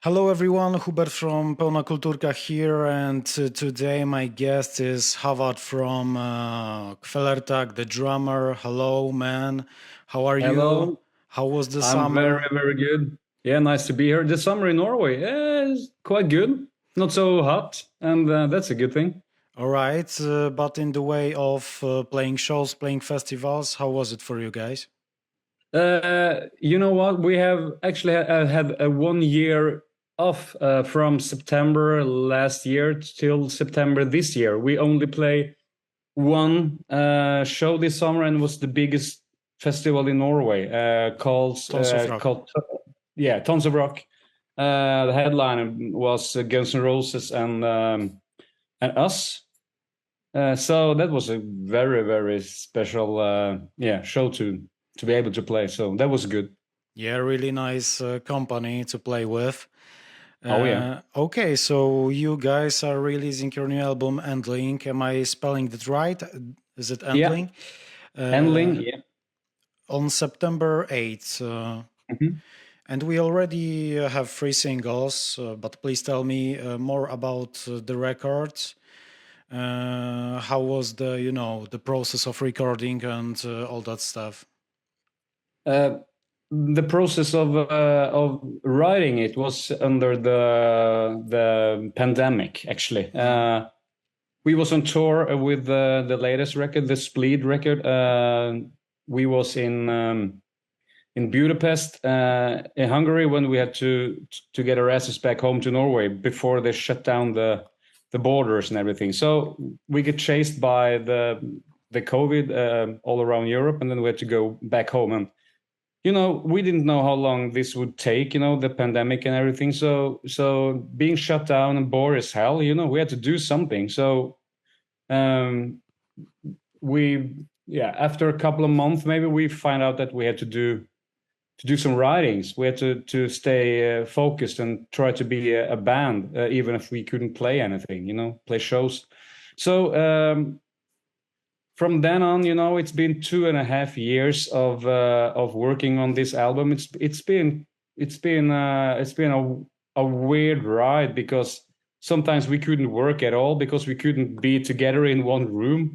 Hello everyone, Hubert from Pełna Kulturka here, and today my guest is Håvard from Kvelertak, the drummer. Hello, man. How are you? Hello, How was the I'm very, summer? very good. Yeah, nice to be here. The summer in Norway is quite good. Not so hot, and that's a good thing. All right, but in the way of playing shows, playing festivals, how was it for you guys? You know what? We have actually had a 1 year off from September last year till September this year. We only play one show this summer, and was the biggest festival in Norway Tons of rock. called Tons of Rock. The headliner was Guns N' Roses and us. So that was a very very special show to be able to play. So that was good. Yeah, really nice company to play with. Oh yeah, Okay, so you guys are releasing your new album, Endling. Am I spelling it right? Is it yeah. Endling? Endling, Uh, yeah. on September 8th. Mhm. And we already have three singles, but please tell me more about the records. How was the process of recording and all that stuff? Uh, the process of writing it was under the pandemic actually. We was on tour with the latest record, the Split record. We was in Budapest, in Hungary, when we had to get our asses back home to Norway before they shut down the borders and everything. So we get chased by the COVID all around Europe, and then we had to go back home. And we didn't know how long this would take. The pandemic and everything. So being shut down and bored as hell. We had to do something. So um, we after a couple of months, maybe we find out that we had to do some writings. We had to stay focused and try to be a band, even if we couldn't play anything. Play shows. So from then on, it's been 2.5 years of working on this album. It's been a weird ride, because sometimes we couldn't work at all because we couldn't be together in one room.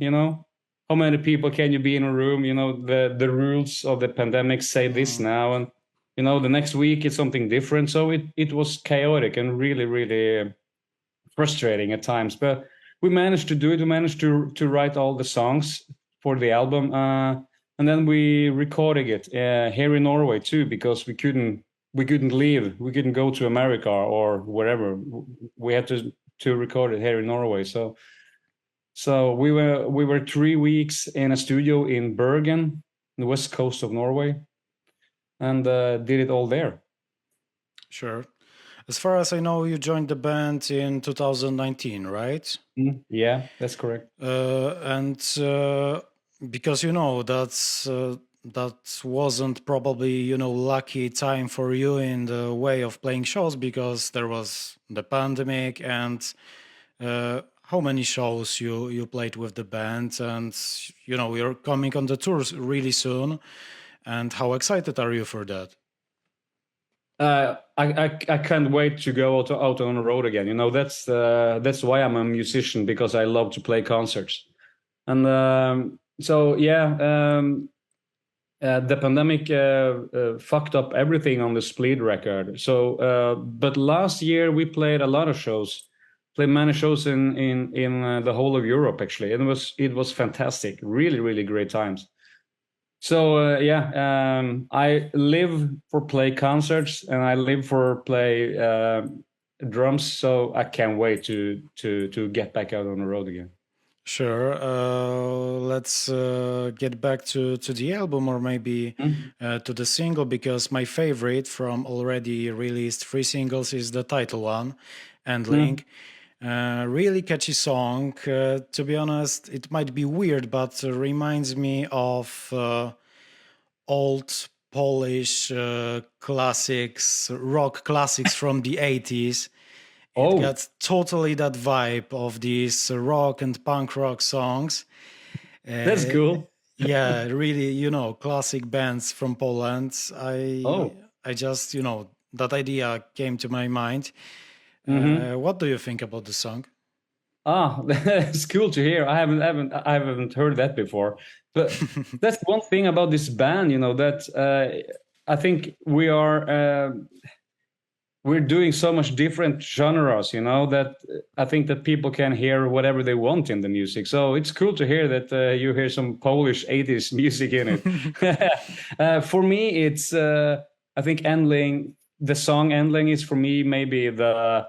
How many people can you be in a room? The rules of the pandemic say this Mm. now, and the next week it's something different. So it was chaotic and really really frustrating at times, but we managed to do it. We managed to write all the songs for the album, and then we recorded it here in Norway too, because we couldn't leave. We couldn't go to America or wherever. We had to record it here in Norway. So we were 3 weeks in a studio in Bergen, the west coast of Norway, and did it all there. Sure. As far as I know, you joined the band in 2019, right? Yeah, that's correct. And because that wasn't probably lucky time for you in the way of playing shows, because there was the pandemic. And how many shows you played with the band, and you're coming on the tours really soon, and how excited are you for that? I can't wait to go out on the road again. That's why I'm a musician, because I love to play concerts. And so yeah, the pandemic fucked up everything on the Split record. So, but last year we played a lot of shows, played many shows in the whole of Europe actually, and it was fantastic, really really great times. So I live for play concerts, and I live for play drums. So I can't wait to get back out on the road again. Sure. Let's get back to the album, or maybe Mhm. to the single, because my favorite from already released three singles is the title one, Endling. Mhm. Really catchy song. To be honest, it might be weird, but reminds me of old Polish classics, rock classics from the 80s. It Oh, got totally that vibe of these rock and punk rock songs. that's Uh, cool. yeah, really, classic bands from Poland. I Oh, I just, that idea came to my mind. What do you think about the song? It's cool to hear. I haven't heard that before. But that's one thing about this band, that I think we're doing so much different genres, that I think that people can hear whatever they want in the music. So it's cool to hear that you hear some Polish 80s music in it. For me, it's I think Endling. The song Endling is for me maybe the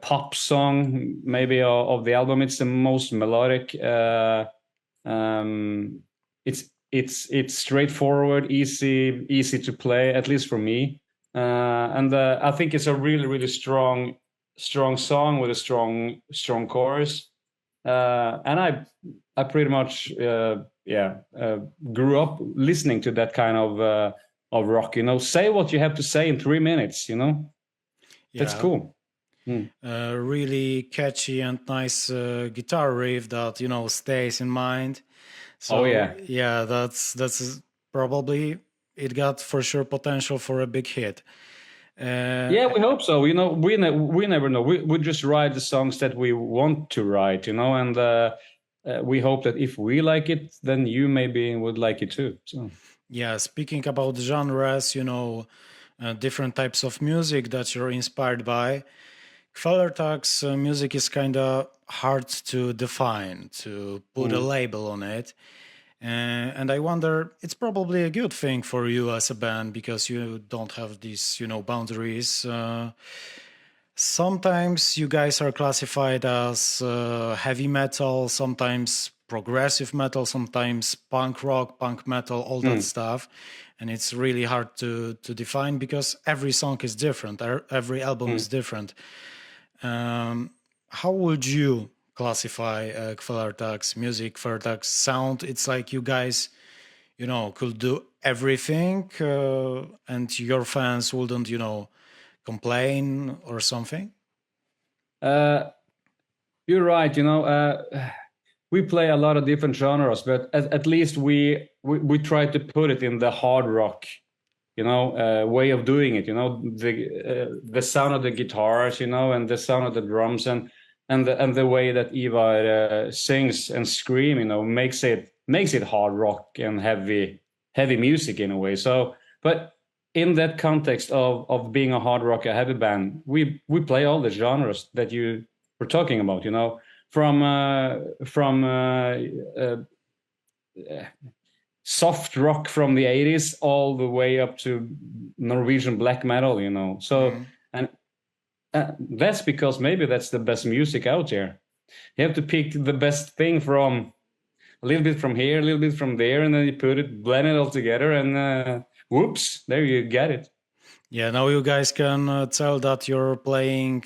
pop song maybe of the album. It's the most melodic. It's straightforward, easy to play, at least for me. And I think it's a really, really strong song with a strong chorus. And I pretty much grew up listening to that kind of rock. Say what you have to say in 3 minutes. That's cool. Really catchy and nice guitar riff that stays in mind. So that's probably it got for sure potential for a big hit. We hope so. We never know. We just write the songs that we want to write, and we hope that if we like it, then you maybe would like it too. So. Yeah, speaking about genres, different types of music that you're inspired by. Kvelertak's music is kind of hard to define, to put a label on it. And I wonder, it's probably a good thing for you as a band because you don't have these, boundaries. Sometimes you guys are classified as heavy metal, sometimes progressive metal, sometimes punk rock, punk metal, all that stuff. And it's really hard to define because every song is different. Every album is different. How would you classify Kvelertak's music, Kvelertak's sound? It's like you guys, could do everything and your fans wouldn't, complain or something? You're right. We play a lot of different genres, but at least we try to put it in the hard rock, way of doing it. The sound of the guitars, and the sound of the drums, and the way that Ivar sings and scream, makes it hard rock and heavy music in a way. So, but in that context of being a hard rock, a heavy band, we play all the genres that you were talking about. From soft rock from the 80s all the way up to Norwegian black metal, So, and that's because maybe that's the best music out there. You have to pick the best thing from a little bit from here, a little bit from there, and then you blend it all together, and whoops, there you get it. Yeah, now you guys can tell that you're playing,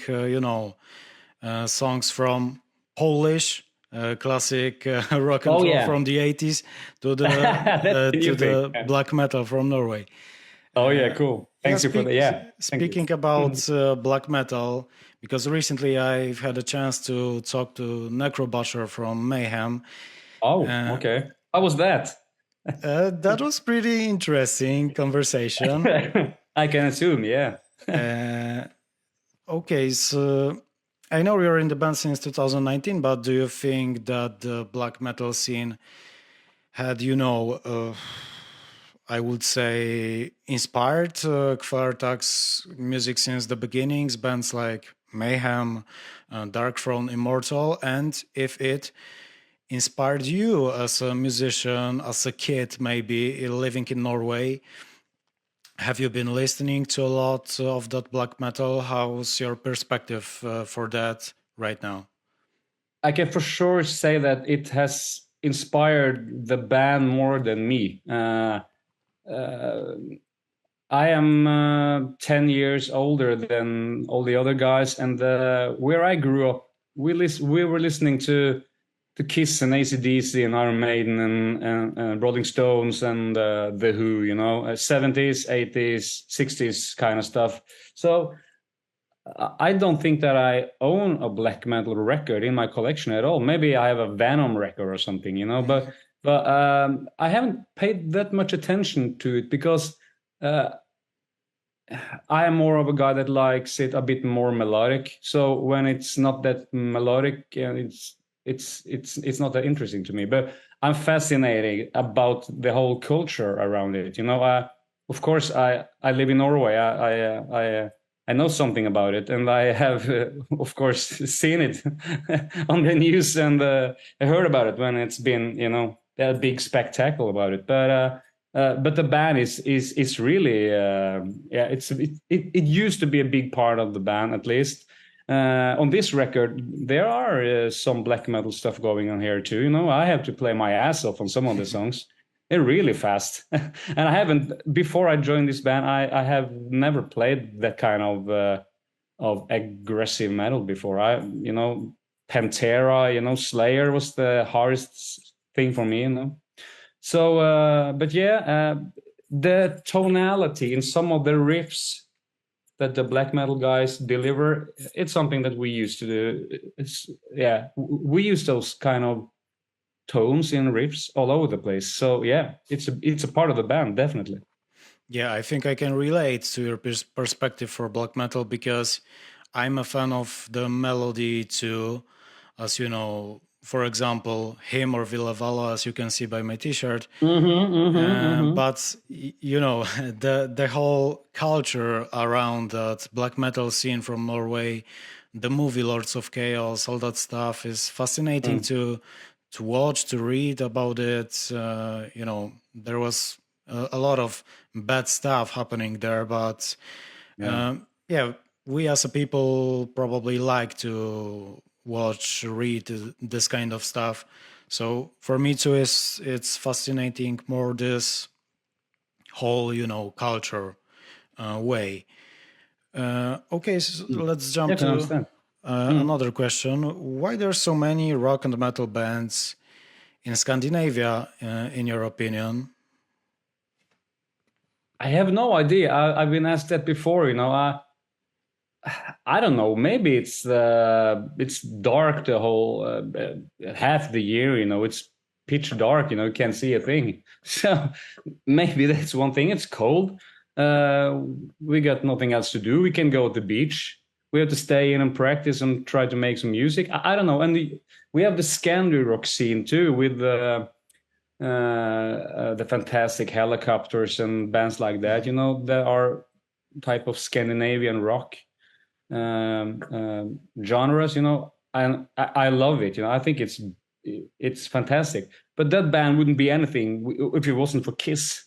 songs from Polish classic rock and roll from the 80s to the black metal from Norway. Oh yeah, cool. Thanks for that. Yeah. Speaking about black metal, because recently I've had a chance to talk to Necrobusher from Mayhem. Oh, okay. How was that? That was pretty interesting conversation. I can assume, yeah. Okay, so I know you're in the band since 2019, but do you think that the black metal scene had, I would say, inspired Kvelertak's music since the beginnings, bands like Mayhem, Dark Throne, Immortal, and if it inspired you as a musician, as a kid maybe, living in Norway? Have you been listening to a lot of that black metal? How's your perspective for that right now? I can for sure say that it has inspired the band more than me. I am 10 years older than all the other guys, and where I grew up, we were listening to Kiss and AC/DC and Iron Maiden and Rolling Stones and The Who, 70s, 80s, 60s kind of stuff. So I don't think that I own a black metal record in my collection at all. Maybe I have a Venom record or something, but I haven't paid that much attention to it because Uh, I am more of a guy that likes it a bit more melodic. So when it's not that melodic, it's not that interesting to me. But I'm fascinated about the whole culture around it. Of course, I live in Norway. I know something about it, and I have, of course, seen it on the news, and I heard about it when it's been, a big spectacle about it. But the band is really it used to be a big part of the band, at least. On this record there are some black metal stuff going on here too. I have to play my ass off on some of the songs. They're really fast. And I haven't, before I joined this band, I have never played that kind of aggressive metal before. Pantera, Slayer was the hardest thing for me. So, but yeah, the tonality in some of the riffs that the black metal guys deliver, it's something that we used to do. We use those kind of tones in riffs all over the place. So yeah, it's a part of the band, definitely. Yeah, I think I can relate to your perspective for black metal because I'm a fan of the melody too, as you know. For example, him or Villavala, as you can see by my T-shirt. But the whole culture around that black metal scene from Norway, the movie Lords of Chaos, all that stuff is fascinating to watch, to read about it. There was a lot of bad stuff happening there, but we as a people probably like to watch, read this kind of stuff. So for me too, it's fascinating more this whole culture way. Okay, so let's jump to another question. Why there are so many rock and metal bands in Scandinavia, in your opinion? I have no idea. I've been asked that before. I don't know. Maybe it's dark the whole half the year. It's pitch dark. You can't see a thing. So maybe that's one thing. It's cold. We got nothing else to do. We can go to the beach. We have to stay in and practice and try to make some music. I don't know. And we have the Scandi rock scene too, with the fantastic Helicopters and bands like that. There are type of Scandinavian rock genres, and I love it. I think it's fantastic. But that band wouldn't be anything if it wasn't for Kiss.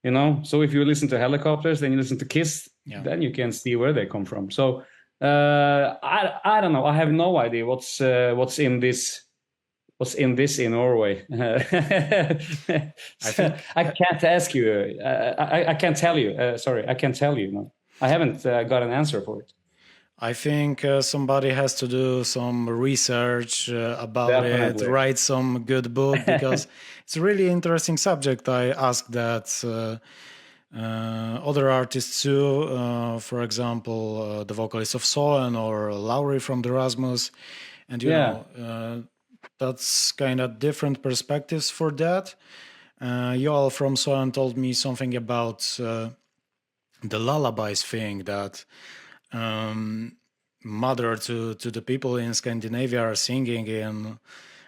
So if you listen to Helicopters, then you listen to Kiss, then you can see where they come from. So I don't know. I have no idea what's in this. What's in this in Norway? I can't ask you. I can't tell you. Sorry, I can't tell you. No. I haven't got an answer for it. I think somebody has to do some research about Definitely. it, write some good book, because it's a really interesting subject. I asked that other artists too, for example, the vocalist of Soen or Lauri from the Rasmus, and you know, that's kind of different perspectives for that. Joel from Soen told me something about the lullabies thing that mother to the people in Scandinavia are singing in,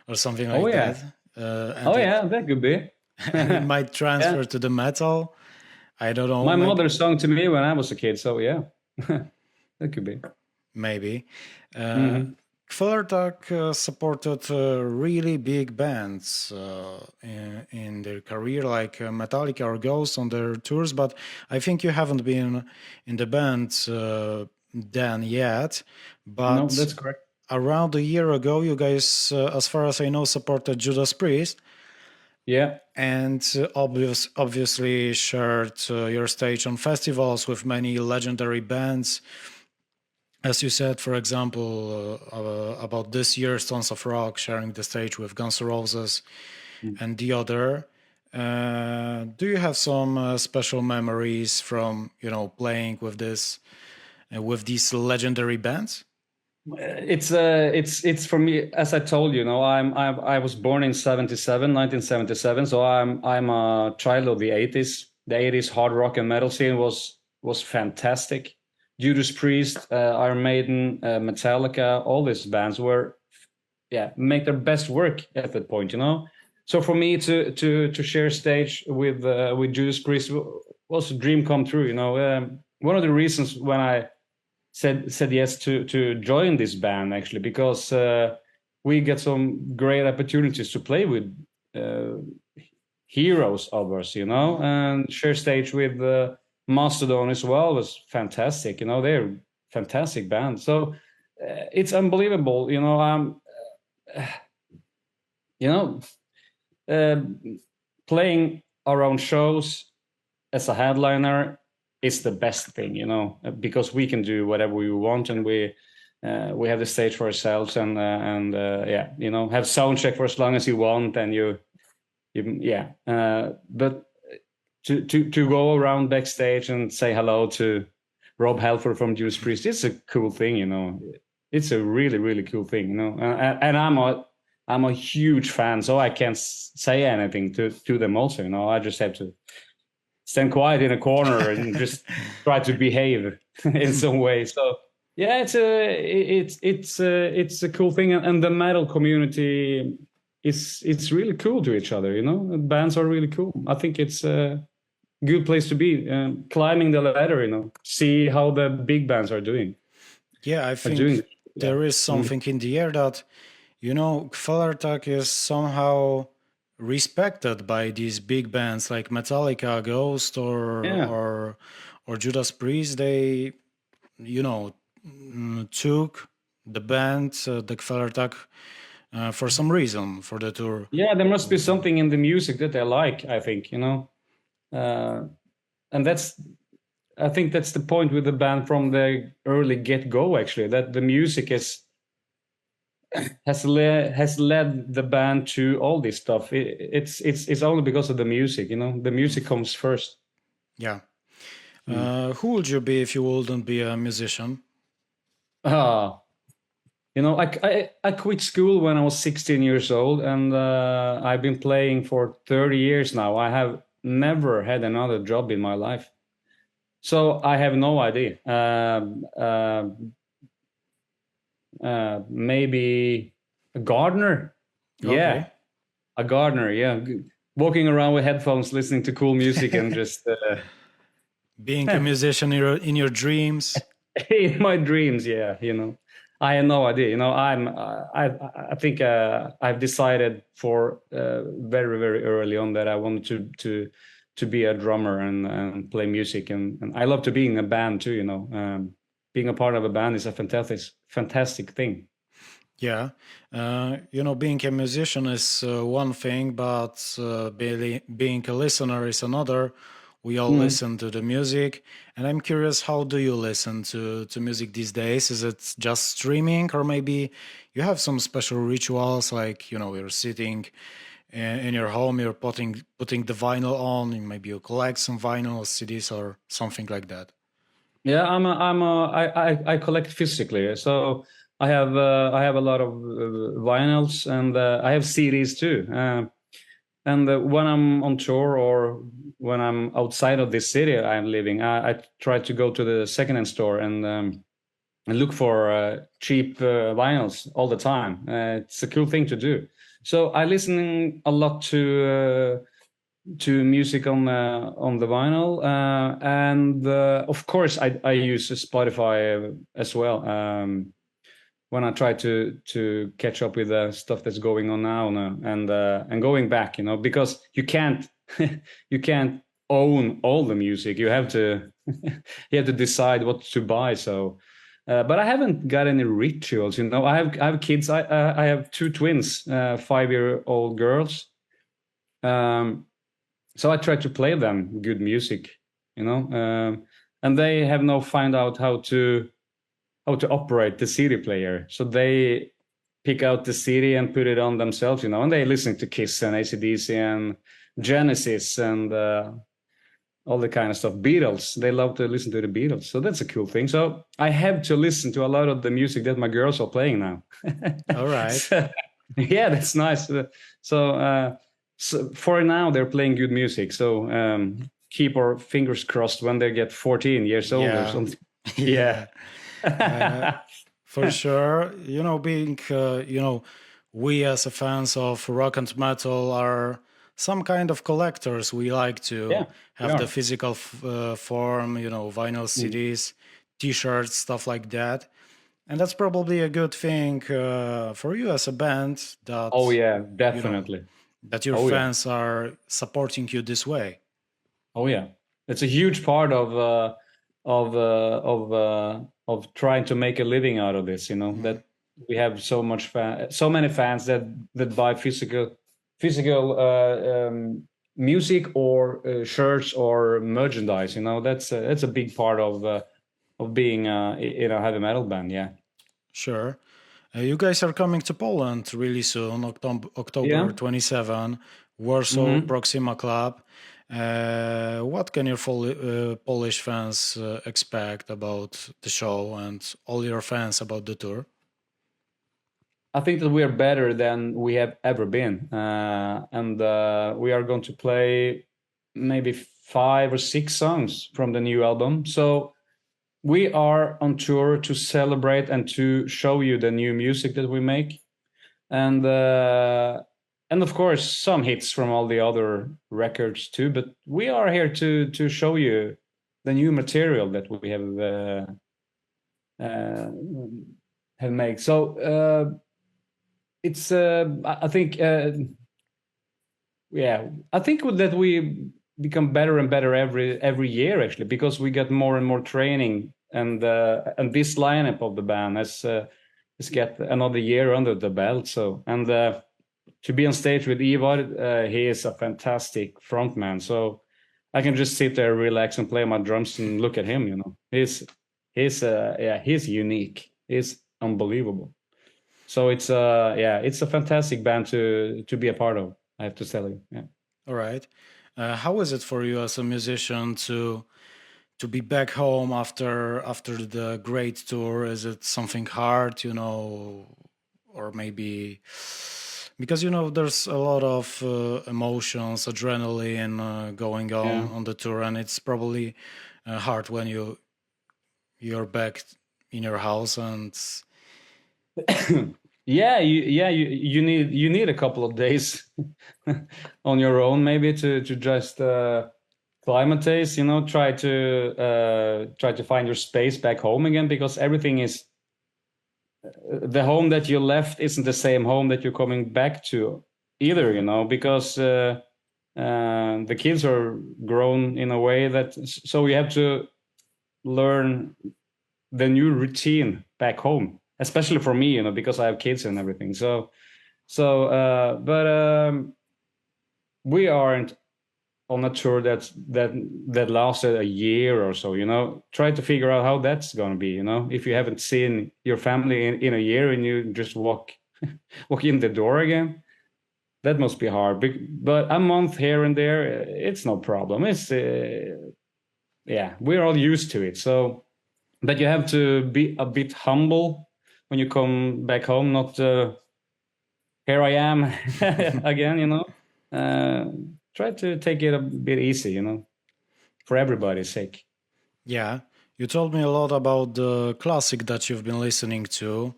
or something like that. And that could be. And it might transfer to the metal. I don't know. My mother sung to me when I was a kid, so yeah, that could be. Maybe. Kvelertak supported really big bands in their career, like Metallica or Ghost on their tours, but I think you haven't been in the band then yet. But no, that's correct. Around a year ago, you guys, as far as I know, supported Judas Priest. Yeah. And obviously shared your stage on festivals with many legendary bands. As you said, for example, about this year, Stones of Rock sharing the stage with Guns N' Roses and the other. Do you have some special memories from playing with these legendary bands? It's for me, as I told you, I was born in 1977, so I'm a child of the 80s. the 80s hard rock and metal scene was fantastic. Judas Priest, Iron Maiden, Metallica, all these bands were, make their best work at that point, you know. So for me to share stage with Judas Priest was a dream come true, you know. One of the reasons when I said yes to join this band, actually, because we get some great opportunities to play with heroes of us, you know, and share stage with Mastodon as well was fantastic. You know, they're a fantastic band. So it's unbelievable, you know. You know, playing our own shows as a headliner is the best thing, you know, because we can do whatever we want, and we have the stage for ourselves, and you know, have sound check for as long as you want, and but to go around backstage and say hello to Rob Halford from Judas Priest, it's a cool thing, you know. It's a really, really cool thing, you know. And I'm a huge fan, so I can't say anything to them also, you know. I just have to stand quiet in a corner and just try to behave in some way. So yeah, it's a cool thing, and the metal community it's really cool to each other, you know. Bands are really cool. I think it's a good place to be, climbing the ladder, you know, see how the big bands are doing. Yeah, I think there is something in the air that, you know, Kvelertak is somehow respected by these big bands like Metallica, Ghost, or Judas Priest. They, you know, took the band, the Kvelertak, for some reason for the tour. Yeah, there must be something in the music that they like, I think, you know. And I think that's the point with the band from the early get-go, actually, that the music has led the band to all this stuff. It's only because of the music, you know. The music comes first. Yeah. Who would you be if you wouldn't be a musician? You know, I quit school when I was 16 years old, and I've been playing for 30 years now. I have never had another job in my life, so I have no idea. Maybe a gardener. Okay. Yeah, a gardener. Yeah, walking around with headphones, listening to cool music, and just being a musician in your dreams. In my dreams, yeah, you know. I had no idea. You know, I think I've decided for very, very early on that I wanted to be a drummer and play music, and I love to be in a band too. You know, being a part of a band is a fantastic thing. Yeah, you know, being a musician is one thing, but being a listener is another. We all listen to the music, and I'm curious, how do you listen to music these days? Is it just streaming, or maybe you have some special rituals, like, you know, you're sitting in your home, you're putting the vinyl on, and maybe you collect some vinyl CDs or something like that? Yeah, I collect physically, so I have a lot of vinyls, and I have CDs too. And when I'm on tour or when I'm outside of this city I'm living, I try to go to the secondhand store and look for cheap vinyls all the time. It's a cool thing to do. So I listen a lot to music on the vinyl, and of course I use Spotify as well. When I try to catch up with the stuff that's going on now, and going back, you know, because you can't you can't own all the music. You have to you have to decide what to buy. So, but I haven't got any rituals, you know. I have kids. I have two twins, 5-year-old girls. So I try to play them good music, you know, and they have now find out how to operate the CD player. So they pick out the CD and put it on themselves, you know, and they listen to Kiss and AC/DC and Genesis and all the kind of stuff. Beatles, they love to listen to the Beatles. So that's a cool thing. So I have to listen to a lot of the music that my girls are playing now. All right. So, yeah, that's nice. So for now, they're playing good music. So keep our fingers crossed when they get 14 years old or something. Yeah. For sure. Being, we as a fans of rock and metal are some kind of collectors. We like to have the physical form, vinyl CDs, T-shirts, stuff like that. And that's probably a good thing for you as a band that... Oh, yeah, definitely. That your fans are supporting you this way. Oh, yeah. It's a huge part of trying to make a living out of this, that we have so many fans that buy physical music or shirts or merchandise. That's a big part of being in a heavy metal band. Yeah, sure. You guys are coming to Poland really soon, October 27, Warsaw Proxima Club. What can your Polish fans expect about the show and all your fans about the tour? I think that we are better than we have ever been. And we are going to play maybe 5 or 6 songs from the new album. So we are on tour to celebrate and to show you the new music that we make. And of course, some hits from all the other records too. But we are here to show you the new material that we have made. So it's I think I think that we become better and better every year, actually, because we get more and more training, and this lineup of the band has get another year under the belt. So to be on stage with Håvard, he is a fantastic frontman. So I can just sit there, relax, and play my drums and look at him. He's unique. He's unbelievable. So it's a fantastic band to be a part of, I have to tell you. Yeah. All right. How is it for you as a musician to be back home after the great tour? Is it something hard, or maybe because there's a lot of emotions, adrenaline going on the tour, and it's probably hard when you're back in your house and you need a couple of days on your own, maybe to just acclimatize, try to find your space back home again, because everything is the home that you left isn't the same home that you're coming back to either, because the kids are grown in a way that, so you have to learn the new routine back home, especially for me, because I have kids and everything. So we aren't on a tour that lasted a year or so, try to figure out how that's going to be, if you haven't seen your family in a year and you just walk in the door again, that must be hard. But a month here and there, it's no problem. It's we're all used to it. So, but you have to be a bit humble when you come back home, not here I am again, try to take it a bit easy, for everybody's sake. Yeah, you told me a lot about the classic that you've been listening to,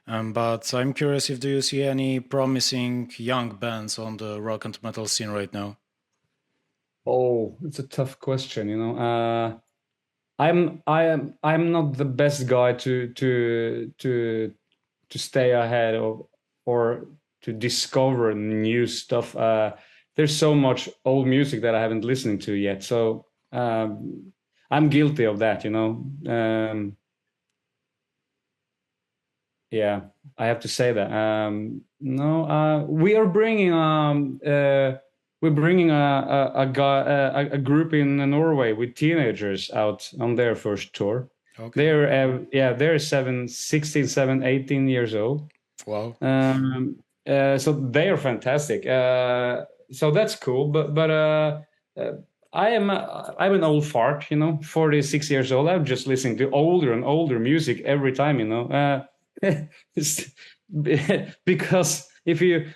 but I'm curious if do you see any promising young bands on the rock and metal scene right now? Oh, it's a tough question, I'm not the best guy to stay ahead of or to discover new stuff. There's so much old music that I haven't listened to yet, so I'm guilty of that. Yeah, I have to say that. No, we are bringing we're bringing a group in Norway with teenagers out on their first tour. Okay. They're 16, 17, 18 years old. Wow. So they are fantastic. So that's cool. But I'm an old fart, 46 years old. I'm just listening to older and older music every time, because if you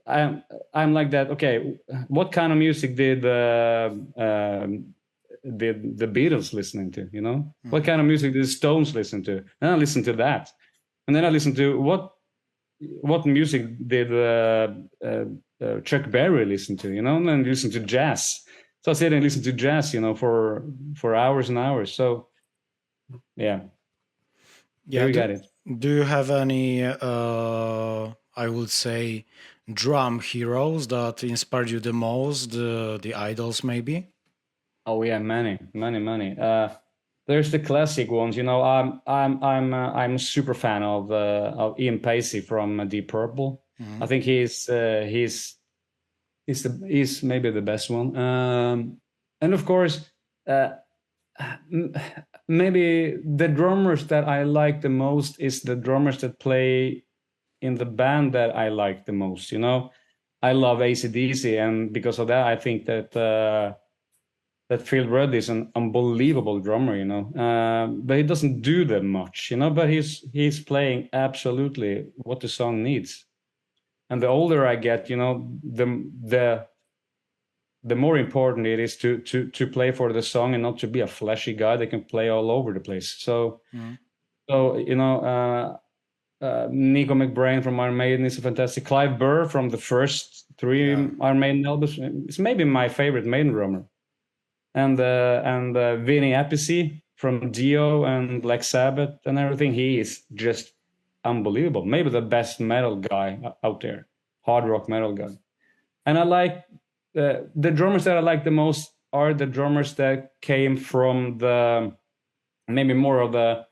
I'm like that. Okay, what kind of music did the Beatles listening to? You know, what kind of music did the Stones listen to? And I listen to that, and then I listen to what music did Chuck Berry listen to? You know, and then listen to jazz. So I sit and listen to jazz, you know, for hours and hours. So yeah, Yeah. there you got it. Do you have any, I would say, drum heroes that inspired you the most? The idols, maybe? Oh yeah, many. There's the classic ones, you know. I'm a super fan of Ian Pacey from Deep Purple. I think he's maybe the best one. And of course, maybe the drummers that I like the most is the drummers that play in the band that I like the most. You know, I love AC/DC, and because of that, I think that that Phil Rudd is an unbelievable drummer. You know, but he doesn't do that much. You know, but he's playing absolutely what the song needs. And the older I get, you know, the more important it is to play for the song and not to be a flashy guy that can play all over the place. So you know, Nico McBrain from Iron Maiden is a fantastic. Clive Burr from the first three Iron Maiden albums is maybe my favorite Maiden drummer. And Vinny Appice from Dio and Black Sabbath and everything. He is just unbelievable. Maybe the best metal guy out there, hard rock metal guy. And I like the drummers that I like the most are the drummers that came from the maybe more of the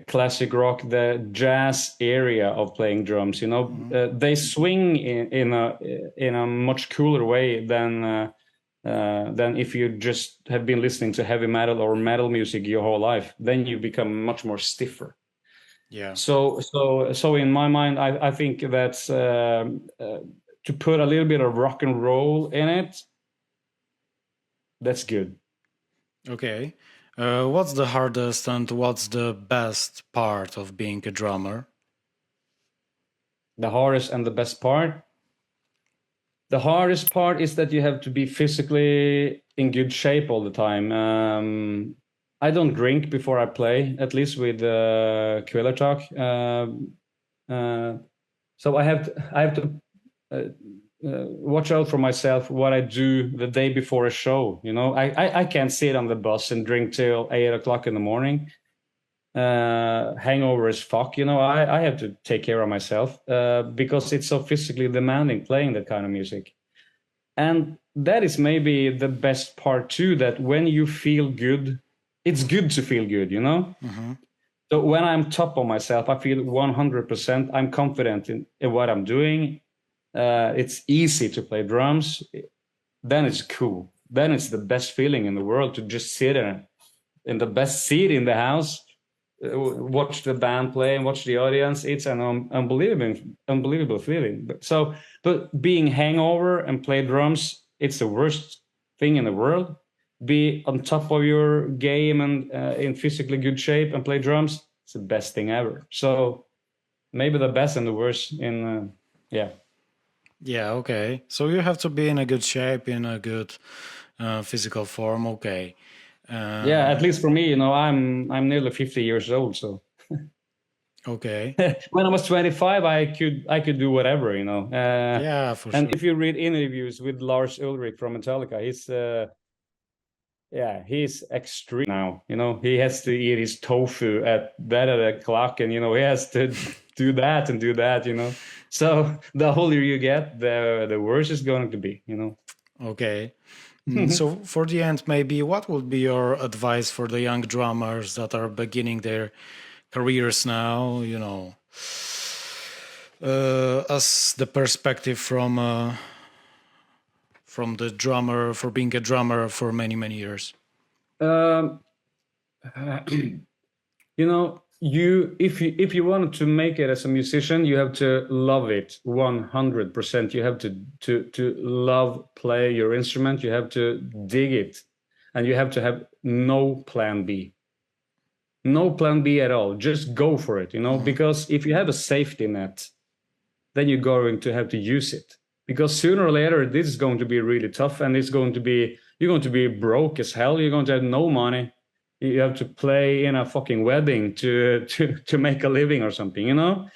classic rock, the jazz area of playing drums. You know, they swing in a much cooler way than if you just have been listening to heavy metal or metal music your whole life. Then you become much more stiffer. Yeah. So in my mind, I think that's to put a little bit of rock and roll in it. That's good. Okay. What's the hardest and what's the best part of being a drummer? The hardest and the best part? The hardest part is that you have to be physically in good shape all the time. I don't drink before I play, at least with Kvelertak. So I have to watch out for myself what I do the day before a show. You know, I can't sit on the bus and drink till 8 o'clock in the morning. Hangover as fuck. You know, I have to take care of myself because it's so physically demanding playing that kind of music. And that is maybe the best part too, that when you feel good, it's good to feel good, you know? So when I'm top of myself, I feel 100%. I'm confident in what I'm doing. It's easy to play drums. Then it's cool. Then it's the best feeling in the world to just sit in the best seat in the house, watch the band play and watch the audience. It's an unbelievable feeling. But being hangover and play drums, it's the worst thing in the world. Be on top of your game and in physically good shape and play drums, it's the best thing ever. So maybe the best and the worst in Yeah, okay. So you have to be in a good shape, in a good physical form. Okay. Yeah, at least for me, you know, I'm nearly 50 years old, so Okay. when I was 25, I could do whatever, you know. Yeah, for And sure. if you read interviews with Lars Ulrich from Metallica, he's extreme now. You know, he has to eat his tofu at that o'clock, and you know, he has to do that and do that. You know, so the older you get, the worse it's going to be. You know. Okay. So for the end, maybe what would be your advice for the young drummers that are beginning their careers now? You know, as the perspective from the drummer, for being a drummer for many years. You know, if you wanted to make it as a musician, you have to love it 100%. You have to love play your instrument. You have to dig it, and you have to have no plan B. No plan B at all. Just go for it, you know, because if you have a safety net, then you're going to have to use it. because sooner or later this is going to be really tough, and you're going to be broke as hell. You're going to have no money. You have to play in a fucking wedding to make a living or something, you know.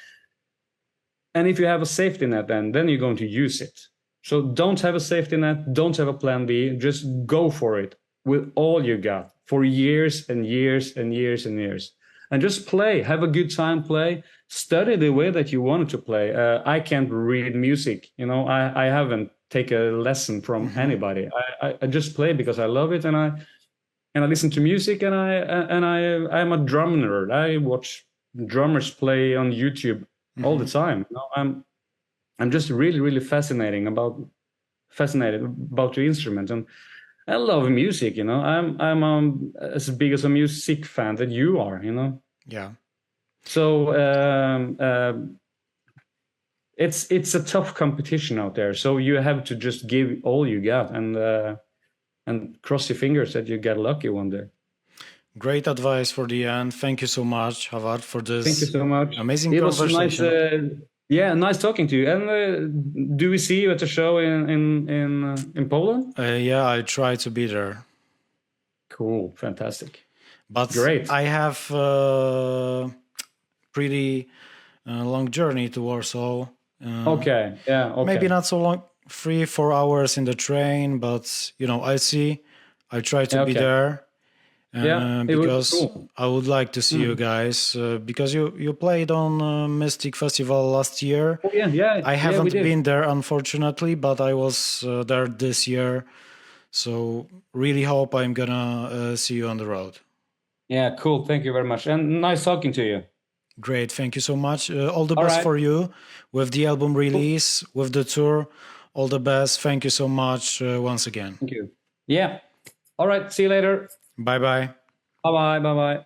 And if you have a safety net, then you're going to use it. So don't have a safety net, don't have a plan B, just go for it with all you got for years and years and years and years. And just play, have a good time, play, study the way that you wanted to play. I can't read music, you know, I haven't taken a lesson from anybody. I just play because I love it, and I listen to music, and I'm a drum nerd. I watch drummers play on YouTube all the time. You know, I'm just really fascinated about the instrument, and I love music. You know, I'm as big as a music fan that you are. You know. Yeah. So it's a tough competition out there. So you have to just give all you got, and cross your fingers that you get lucky one day. Great advice for the end. Thank you so much, Håvard, for this. Thank you so much. Amazing it conversation. Was nice. Yeah, nice talking to you. And do we see you at the show in Poland? Yeah, I try to be there. Cool, fantastic. But great. I have pretty long journey to Warsaw. Okay, yeah, okay. Maybe not so long, 3-4 hours in the train, but you know, I try to be there. Because cool. I would like to see you guys because you played on Mystic Festival last year. Oh, yeah. I haven't been there, unfortunately, but I was there this year. So really hope I'm gonna see you on the road. Yeah, cool. Thank you very much. And nice talking to you. Great. Thank you so much. All the best for you with the album release, with the tour. All the best. Thank you so much once again. Thank you. Yeah. All right. See you later. Bye-bye. Bye-bye. Bye-bye.